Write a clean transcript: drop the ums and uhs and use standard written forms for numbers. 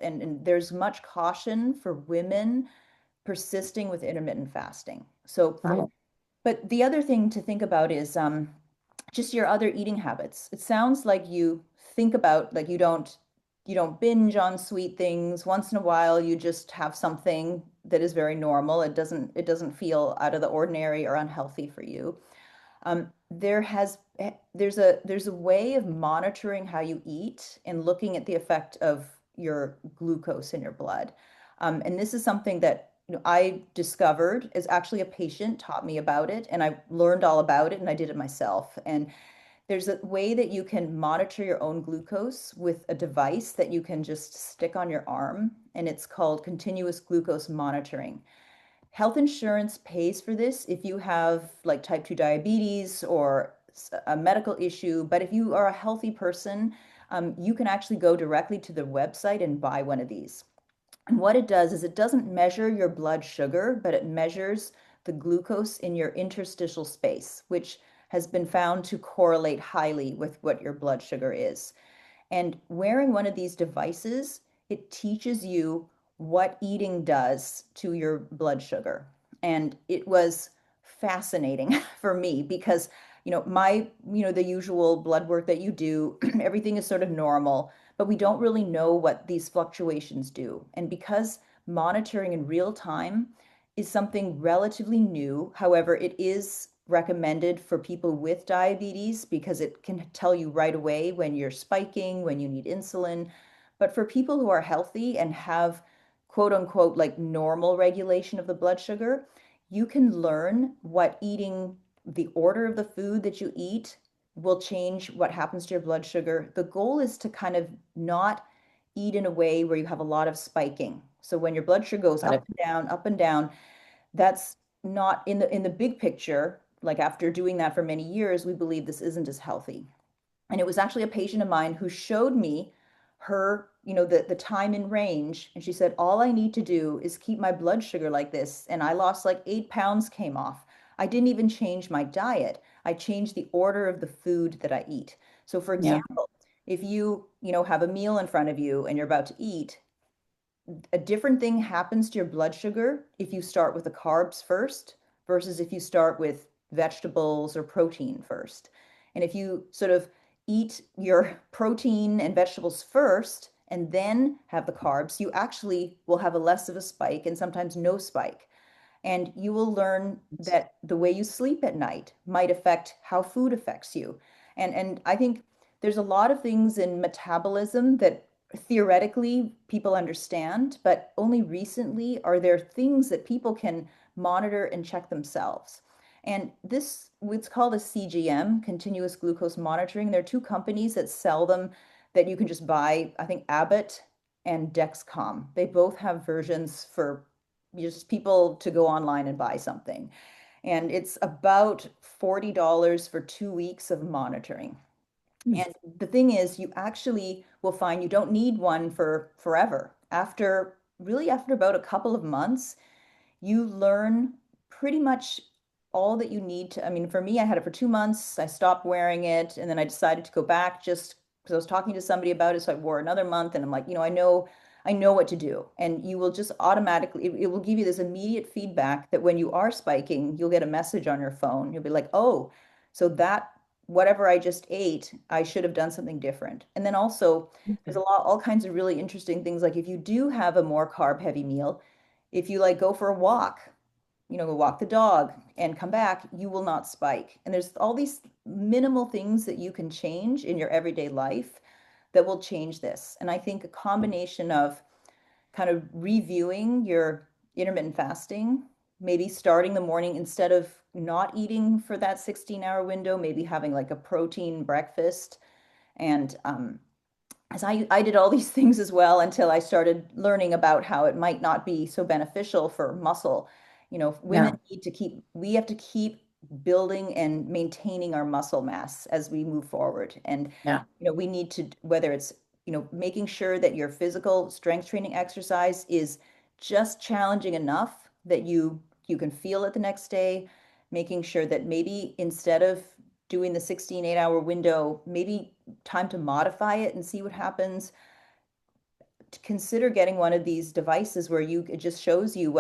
and there's much caution for women persisting with intermittent fasting. So, Right. but the other thing to think about is just your other eating habits. It sounds like you think about like you don't binge on sweet things. Once in a while, you just have something that is very normal. It doesn't feel out of the ordinary or unhealthy for you. There's a way of monitoring how you eat and looking at the effect of your glucose in your blood. And this is something that I discovered as actually a patient taught me about it, and I learned all about it, and I did it myself. And there's a way that you can monitor your own glucose with a device that you can just stick on your arm, and it's called continuous glucose monitoring. Health insurance pays for this if you have like type 2 diabetes or a medical issue, but if you are a healthy person, you can actually go directly to the website and buy one of these. And what it does is it doesn't measure your blood sugar, but it measures the glucose in your interstitial space, which has been found to correlate highly with what your blood sugar is. And wearing one of these devices, it teaches you what eating does to your blood sugar. And it was fascinating for me because, the usual blood work that you do, everything is sort of normal, but we don't really know what these fluctuations do. And because monitoring in real time is something relatively new, however, it is recommended for people with diabetes because it can tell you right away when you're spiking, when you need insulin. But for people who are healthy and have quote unquote like normal regulation of the blood sugar, you can learn what eating the order of the food that you eat will change what happens to your blood sugar. The goal is to kind of not eat in a way where you have a lot of spiking. So when your blood sugar goes Got it. up and down, that's not in the big picture. Like after doing that for many years, we believe this isn't as healthy. And it was actually a patient of mine who showed me her, the time in range. And she said, all I need to do is keep my blood sugar like this. And I lost like 8 pounds came off. I didn't even change my diet. I changed the order of the food that I eat. So for Yeah. example, if have a meal in front of you and you're about to eat, a different thing happens to your blood sugar if you start with the carbs first versus if you start with vegetables or protein first. And if you sort of eat your protein and vegetables first and then have the carbs, you actually will have a less of a spike and sometimes no spike. And you will learn that the way you sleep at night might affect how food affects you. And I think there's a lot of things in metabolism that theoretically people understand, but only recently are there things that people can monitor and check themselves. And this, it's called a CGM, continuous glucose monitoring. There are two companies that sell them that you can just buy, I think Abbott and Dexcom. They both have versions for just people to go online and buy something. And it's about $40 for 2 weeks of monitoring. Hmm. And the thing is, you actually will find you don't need one for forever. After about a couple of months, you learn pretty much all that you need to. I mean, for me, I had it for 2 months. I stopped wearing it, and then I decided to go back just because I was talking to somebody about it. So I wore another month, and I'm like, I know what to do. And you will just automatically, it will give you this immediate feedback that when you are spiking, you'll get a message on your phone. You'll be like, oh, so that whatever I just ate, I should have done something different. And then also, there's Okay. all kinds of really interesting things. Like if you do have a more carb heavy meal, if you like go for a walk, go walk the dog and come back, you will not spike. And there's all these minimal things that you can change in your everyday life that will change this. And I think a combination of kind of reviewing your intermittent fasting, maybe starting the morning instead of not eating for that 16-hour window, maybe having like a protein breakfast. And as I did all these things as well until I started learning about how it might not be so beneficial for muscle. Women Yeah. we have to keep building and maintaining our muscle mass as we move forward. And, Yeah. we need to, whether it's, making sure that your physical strength training exercise is just challenging enough that you can feel it the next day, making sure that maybe instead of doing the 16 8-hour window, maybe time to modify it and see what happens. consider getting one of these devices where it just shows you what